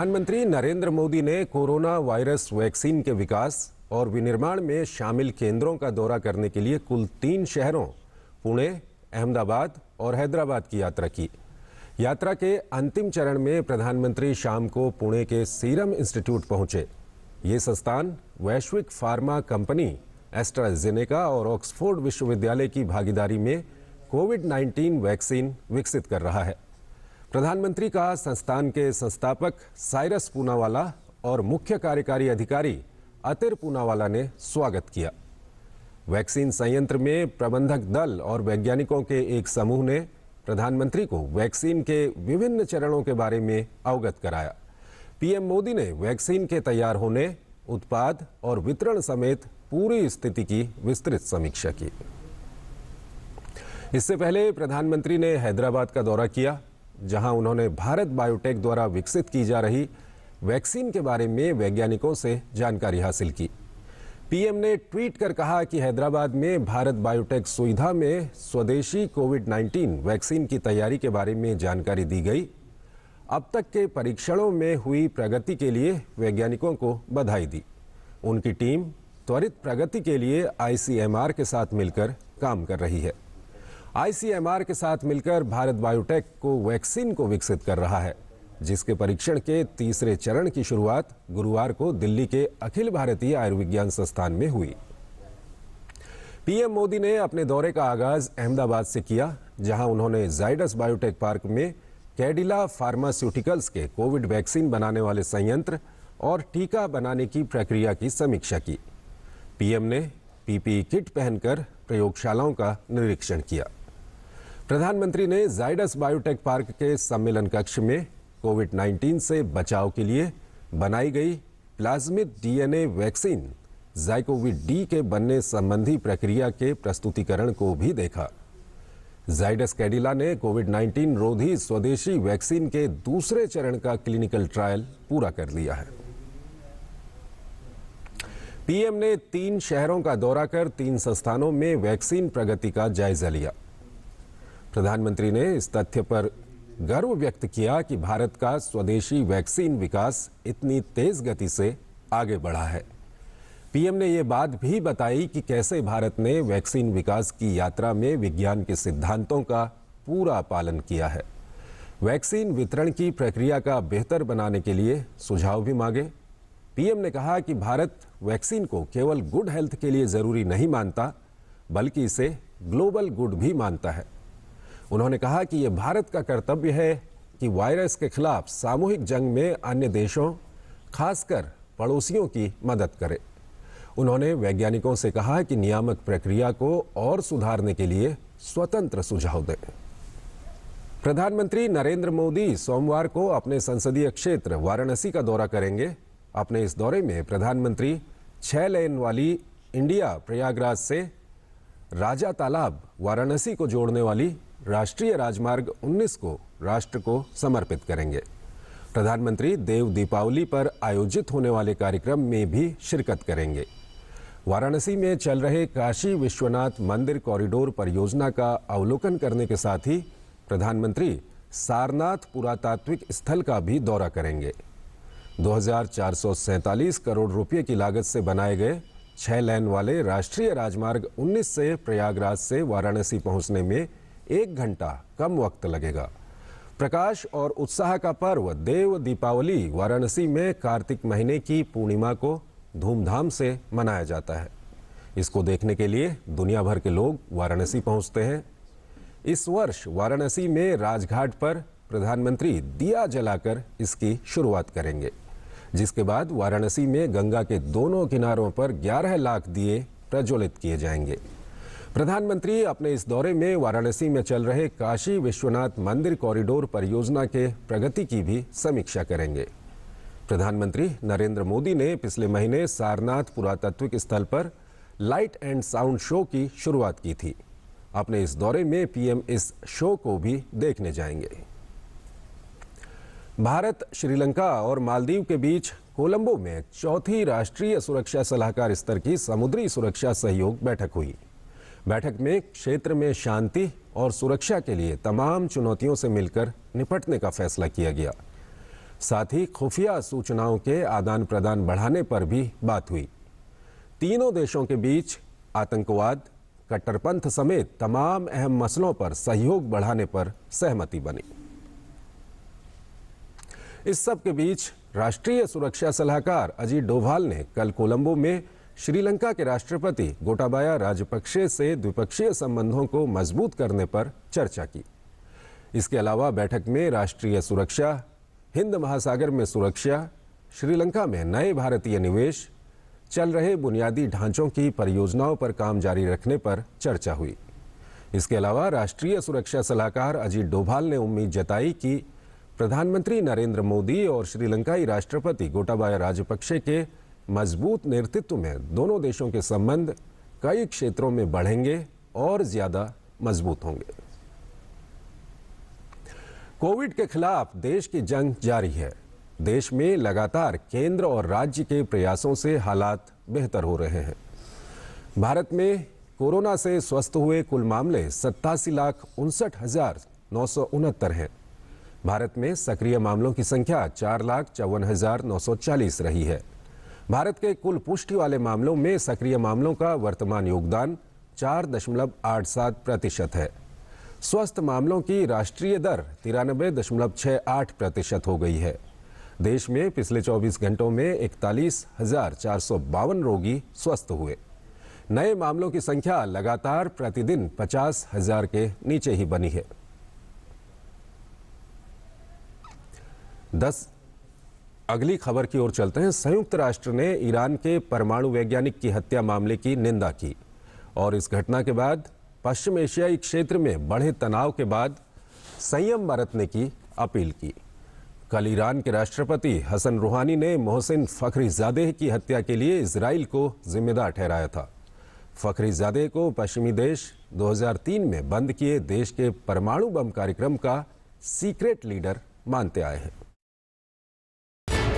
प्रधानमंत्री नरेंद्र मोदी ने corona virus vaccine के विकास और विनिर्माण में शामिल केंद्रों का दौरा करने के लिए कुल 3 शहरों पुणे, अहमदाबाद और हैदराबाद की यात्रा की। यात्रा के अंतिम चरण में प्रधानमंत्री शाम को पुणे के सीरम इंस्टीट्यूट पहुंचे। ये संस्थान वैश्विक फार्मा कंपनी एस्ट्राजेनेका और ऑक्सफोर्ड विश्वविद्यालय की भागीदारी में कोविड-19 वैक्सीन विकसित कर रहा है। प्रधानमंत्री का संस्थान के संस्थापक साइरस पूनावाला और मुख्य कार्यकारी अधिकारी अतिर पूनावाला ने स्वागत किया। वैक्सीन संयंत्र में प्रबंधक दल और वैज्ञानिकों के एक समूह ने प्रधानमंत्री को वैक्सीन के विभिन्न चरणों के बारे में अवगत कराया। पीएम मोदी ने वैक्सीन के तैयार होने, उत्पाद और वितरण समेत पूरी स्थिति की विस्तृत समीक्षा की। इससे पहले प्रधानमंत्री ने हैदराबाद का दौरा किया, जहां उन्होंने भारत बायोटेक द्वारा विकसित की जा रही वैक्सीन के बारे में वैज्ञानिकों से जानकारी हासिल की। पीएम ने ट्वीट कर कहा कि हैदराबाद में भारत बायोटेक सुविधा में स्वदेशी कोविड-19 वैक्सीन की तैयारी के बारे में जानकारी दी गई। अब तक के परीक्षणों में हुई प्रगति के लिए वैज्ञानिकों को बधाई दी। उनकी टीम त्वरित प्रगति के लिए आईसीएमआर के साथ मिलकर काम कर रही है। आईसीएमआर के साथ मिलकर भारत बायोटेक को वैक्सीन को विकसित कर रहा है, जिसके परीक्षण के तीसरे चरण की शुरुआत गुरुवार को दिल्ली के अखिल भारतीय आयुर्विज्ञान संस्थान में हुई। पीएम मोदी ने अपने दौरे का आगाज अहमदाबाद से किया, जहां उन्होंने जाइडस बायोटेक पार्क में कैडिला फार्मास्यूटिकल्स के कोविड वैक्सीन बनाने वाले संयंत्र और टीका बनाने की प्रक्रिया की समीक्षा की। पीएम ने पीपीई किट पहनकर प्रयोगशालाओं का निरीक्षण किया। प्रधानमंत्री ने जाइडस बायोटेक पार्क के सम्मेलन कक्ष में कोविड-19 से बचाव के लिए बनाई गई प्लाज्मिड डीएनए वैक्सीन ज़ाइकोवी-डी के बनने संबंधी प्रक्रिया के प्रस्तुतिकरण को भी देखा। जाइडस कैडिला ने कोविड-19 रोधी स्वदेशी वैक्सीन के दूसरे चरण का क्लिनिकल ट्रायल पूरा कर लिया है। पीएम ने 3 शहरों का दौरा कर 3 संस्थानों में वैक्सीन प्रगति का जायजा लिया। प्रधानमंत्री ने इस तथ्य पर गर्व व्यक्त किया कि भारत का स्वदेशी वैक्सीन विकास इतनी तेज गति से आगे बढ़ा है। पीएम ने ये बात भी बताई कि कैसे भारत ने वैक्सीन विकास की यात्रा में विज्ञान के सिद्धांतों का पूरा पालन किया है। वैक्सीन वितरण की प्रक्रिया का बेहतर बनाने के लिए सुझाव भी मांगे। पीएम ने कहा कि भारत वैक्सीन को केवल गुड हेल्थ के लिए जरूरी नहीं मानता, बल्कि इसे ग्लोबल गुड भी मानता है। उन्होंने कहा कि यह भारत का कर्तव्य है कि वायरस के खिलाफ सामूहिक जंग में अन्य देशों, खासकर पड़ोसियों की मदद करे। उन्होंने वैज्ञानिकों से कहा कि नियामक प्रक्रिया को और सुधारने के लिए स्वतंत्र सुझाव दें। प्रधानमंत्री नरेंद्र मोदी सोमवार को अपने संसदीय क्षेत्र वाराणसी का दौरा करेंगे। अपने इस दौरे में प्रधानमंत्री 6 लेन वाली इंडिया प्रयागराज से राजा तालाब वाराणसी को जोड़ने वाली राष्ट्रीय राजमार्ग 19 को राष्ट्र को समर्पित करेंगे। प्रधानमंत्री देव दीपावली पर आयोजित होने वाले कार्यक्रम में भी शिरकत करेंगे। वाराणसी में चल रहे काशी विश्वनाथ मंदिर कॉरिडोर परियोजना का अवलोकन करने के साथ ही प्रधानमंत्री सारनाथ पुरातात्विक स्थल का भी दौरा करेंगे। 2447 करोड़ रुपए की लागत से बनाए गए 6 लेन वाले राष्ट्रीय राजमार्ग 19 से प्रयागराज से वाराणसी पहुंचने में 1 घंटा कम वक्त लगेगा। प्रकाश और उत्साह का पर्व देव दीपावली वाराणसी में कार्तिक महीने की पूर्णिमा को धूमधाम से मनाया जाता है। इसको देखने के लिए दुनिया भर के लोग वाराणसी पहुंचते हैं। इस वर्ष वाराणसी में राजघाट पर प्रधानमंत्री दिया जलाकर इसकी शुरुआत करेंगे, जिसके बाद वाराणसी में गंगा के दोनों किनारों पर 11 लाख दिए प्रज्वलित किए जाएंगे। प्रधानमंत्री अपने इस दौरे में वाराणसी में चल रहे काशी विश्वनाथ मंदिर कॉरिडोर परियोजना के प्रगति की भी समीक्षा करेंगे। प्रधानमंत्री नरेंद्र मोदी ने पिछले महीने सारनाथ पुरातात्विक स्थल पर लाइट एंड साउंड शो की शुरुआत की थी। अपने इस दौरे में पीएम इस शो को भी देखने जाएंगे। भारत, श्रीलंका और मालदीव के बीच कोलंबो में 4थी राष्ट्रीय सुरक्षा सलाहकार स्तर की समुद्री सुरक्षा सहयोग बैठक हुई। बैठक में क्षेत्र में शांति और सुरक्षा के लिए तमाम चुनौतियों से मिलकर निपटने का फैसला किया गया। साथ ही खुफिया सूचनाओं के आदान प्रदान बढ़ाने पर भी बात हुई। तीनों देशों के बीच आतंकवाद, कट्टरपंथ समेत तमाम अहम मसलों पर सहयोग बढ़ाने पर सहमति बनी। इस सब के बीच राष्ट्रीय सुरक्षा सलाहकार अजीत डोभाल ने कल कोलंबो में श्रीलंका के राष्ट्रपति गोटाबाया राजपक्षे से द्विपक्षीय संबंधों को मजबूत करने पर चर्चा की। इसके अलावा बैठक में राष्ट्रीय सुरक्षा, हिंद महासागर में सुरक्षा, श्रीलंका में नए भारतीय निवेश, चल रहे बुनियादी ढांचों की परियोजनाओं पर काम जारी रखने पर चर्चा हुई। इसके अलावा राष्ट्रीय सुरक्षा सलाहकार अजीत डोभाल ने उम्मीद जताई कि प्रधानमंत्री नरेंद्र मोदी और श्रीलंकाई राष्ट्रपति गोटाबाया राजपक्षे के मजबूत नेतृत्व में दोनों देशों के संबंध कई क्षेत्रों में बढ़ेंगे और ज्यादा मजबूत होंगे। कोविड के खिलाफ देश की जंग जारी है। देश में लगातार केंद्र और राज्य के प्रयासों से हालात बेहतर हो रहे हैं। भारत में कोरोना से स्वस्थ हुए कुल मामले 87,59,969 हैं। भारत में सक्रिय मामलों की संख्या 4,54,940 रही है। भारत के कुल पुष्टि वाले मामलों में सक्रिय मामलों का वर्तमान योगदान 4.87% है। स्वस्थ मामलों की राष्ट्रीय दर 93.68% हो गई है। देश में पिछले 24 घंटों में 41,452 रोगी स्वस्थ हुए। नए मामलों की संख्या लगातार प्रतिदिन 50,000 के नीचे ही बनी है। अगली खबर की ओर चलते हैं। संयुक्त राष्ट्र ने ईरान के परमाणु वैज्ञानिक की हत्या मामले की निंदा की और इस घटना के बाद पश्चिम एशियाई क्षेत्र में बढ़े तनाव के बाद संयम बरतने की अपील की। कल ईरान के राष्ट्रपति हसन रूहानी ने मोहसिन फखरीजादेह की हत्या के लिए इजराइल को जिम्मेदार ठहराया था। फखरीजादेह को पश्चिमी देश 2003 में बंद किए देश के परमाणु बम कार्यक्रम का सीक्रेट लीडर मानते आए हैं।